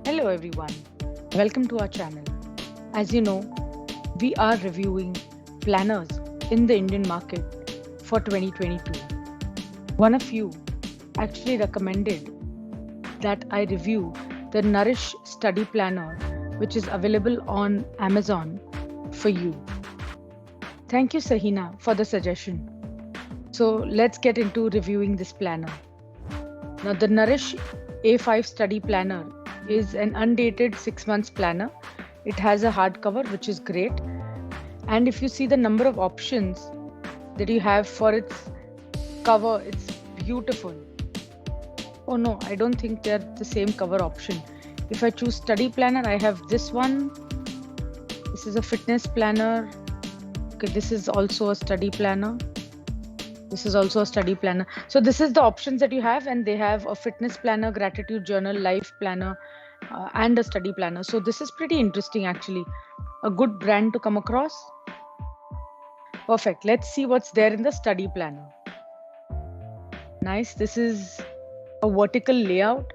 Hello everyone, welcome to our channel. As you know, we are reviewing planners in the Indian market for 2022. One of you actually recommended that I review the Nourish Study Planner, which is available on Amazon for you. Thank you, Sahina, for the suggestion. So let's get into reviewing this planner. Now, the Nourish A5 Study Planner is an undated 6 months planner. It has a hardcover, which is great. And if you see the number of options that you have for its cover, it's beautiful. Oh no, I don't think they're the same cover option. If I choose study planner, I have this one. This is a fitness planner. Okay, this is also a study planner. This is also a study planner. So this is the options that you have, and they have a fitness planner, gratitude journal, life planner, and a study planner. So this is pretty interesting actually. A good brand to come across. Perfect. Let's see what's there in the study planner. Nice. This is a vertical layout.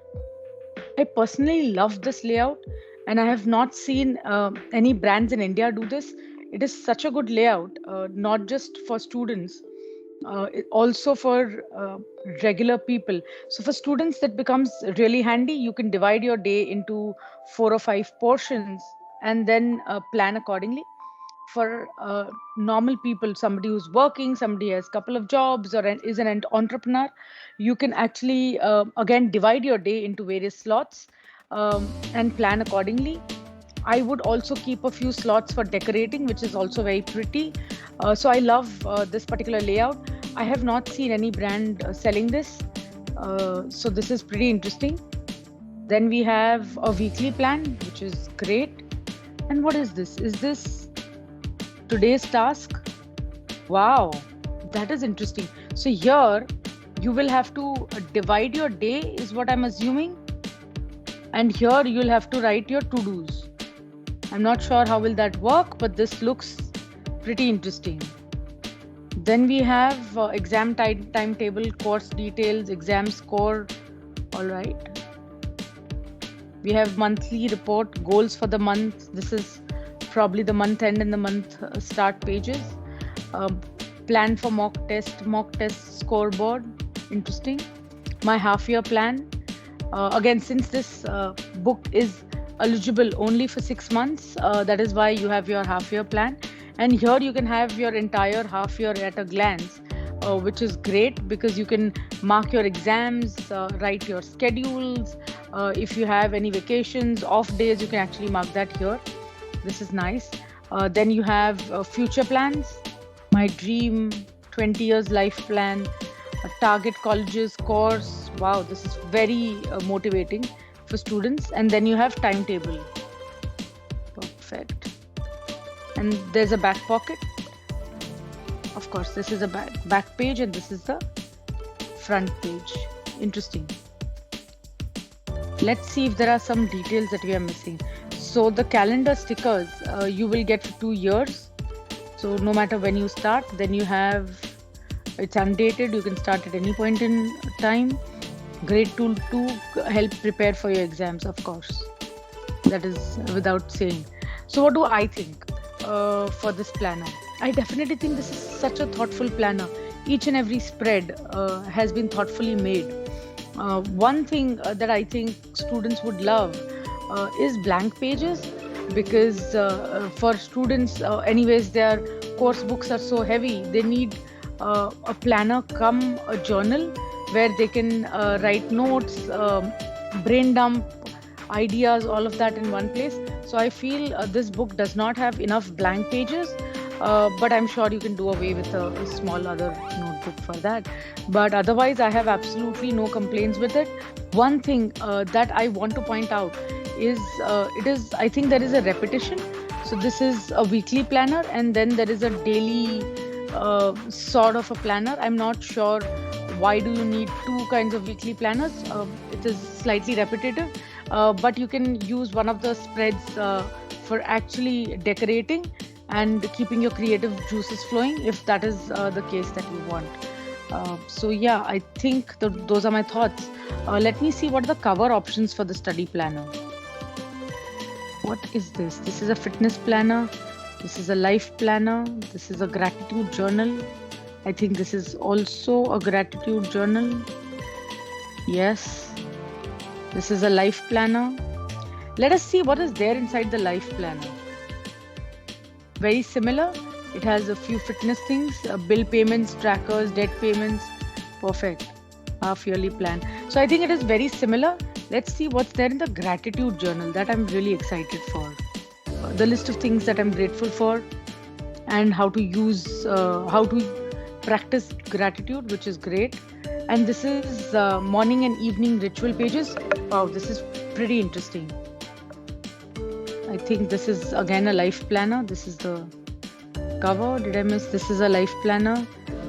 I personally love this layout, and I have not seen any brands in India do this. It is such a good layout, not just for students, also for regular people. So for students, that becomes really handy. You can divide your day into 4 or 5 portions and then plan accordingly. For normal people, somebody who's working, somebody has a couple of jobs, or is an entrepreneur, you can actually again divide your day into various slots and plan accordingly. I would also keep a few slots for decorating, which is also very pretty. So I love this particular layout. I have not seen any brand selling this. So this is pretty interesting. Then we have a weekly plan, which is great. And what is this? Is this today's task? Wow, that is interesting. So here you will have to divide your day, is what I'm assuming. And here you'll have to write your to-dos. I'm not sure how will that work, but this looks pretty interesting. Then we have exam timetable, course details, exam score. All right. We have monthly report, goals for the month. This is probably the month end and the month start pages. Plan for mock test scoreboard. Interesting. My half year plan. Again, since this book is eligible only for 6 months, that is why you have your half year plan. And here you can have your entire half year at a glance, which is great because you can mark your exams, write your schedules. If you have any vacations, off days, you can actually mark that here. This is nice. Then you have future plans, my dream 20 years life plan, a target colleges course. Wow, this is very motivating for students. And then you have timetable. Perfect. And there's a back pocket. Of course, this is a back page and this is the front page. Interesting. Let's see if there are some details that we are missing. So the calendar stickers you will get for 2 years. So no matter when you start, then you have, it's undated. You can start at any point in time. Great tool to help prepare for your exams, of course. That is without saying. So what do I think for this planner? I definitely think this is such a thoughtful planner. Each and every spread has been thoughtfully made. One thing that I think students would love is blank pages, because for students, anyways, their course books are so heavy. They need a planner come a journal where they can write notes, brain dump ideas, all of that in one place. So I feel this book does not have enough blank pages, but I'm sure you can do away with a small other notebook for that. But otherwise, I have absolutely no complaints with it. One thing that I want to point out is I think there is a repetition. So this is a weekly planner, and then there is a daily sort of a planner. I'm not sure why do you need two kinds of weekly planners. It is slightly repetitive, but you can use one of the spreads for actually decorating and keeping your creative juices flowing, if that is the case that you want. So yeah, I think those are my thoughts. Let me see what are the cover options for the study planner. What is this? This is a fitness planner. This is a life planner. This is a gratitude journal. I think this is also a gratitude journal. Yes. This is a life planner. Let us see what is there inside the life planner. Very similar. It has a few fitness things, bill payments, trackers, debt payments. Perfect. Half yearly plan. So I think it is very similar. Let's see what's there in the gratitude journal that I'm really excited for. The list of things that I'm grateful for and how to practice gratitude, which is great. And this is morning and evening ritual pages. Wow, this is pretty interesting. I think this is again a life planner. This is the cover. Did I miss? This is a life planner.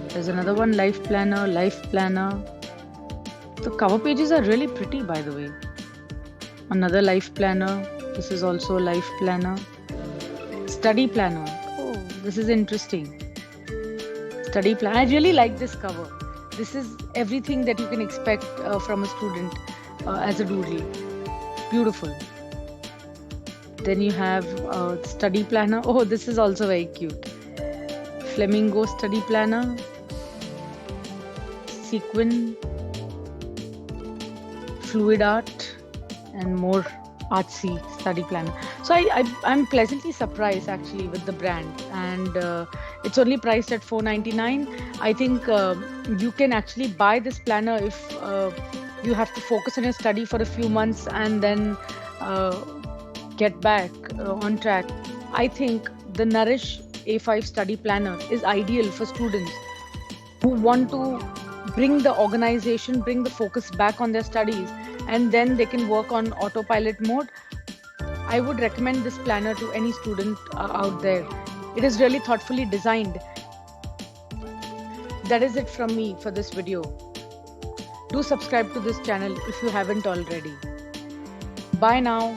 There's another one, life planner, life planner. The cover pages are really pretty, by the way. Another life planner. This is also a life planner. Study planner. Oh, this is interesting. Study plan. I really like this cover. This is everything that you can expect from a student as a doodle. Beautiful. Then you have study planner. Oh, this is also very cute. Flamingo study planner. Sequin. Fluid art. And more artsy study planner. So I'm pleasantly surprised actually with the brand, and it's only priced at $4.99. I think you can actually buy this planner if you have to focus on your study for a few months and then get back on track. I think the Nourish A5 study planner is ideal for students who want to bring the organization, bring the focus back on their studies, and then they can work on autopilot mode. I would recommend this planner to any student out there. It is really thoughtfully designed. That is it from me for this video. Do subscribe to this channel if you haven't already. Bye now.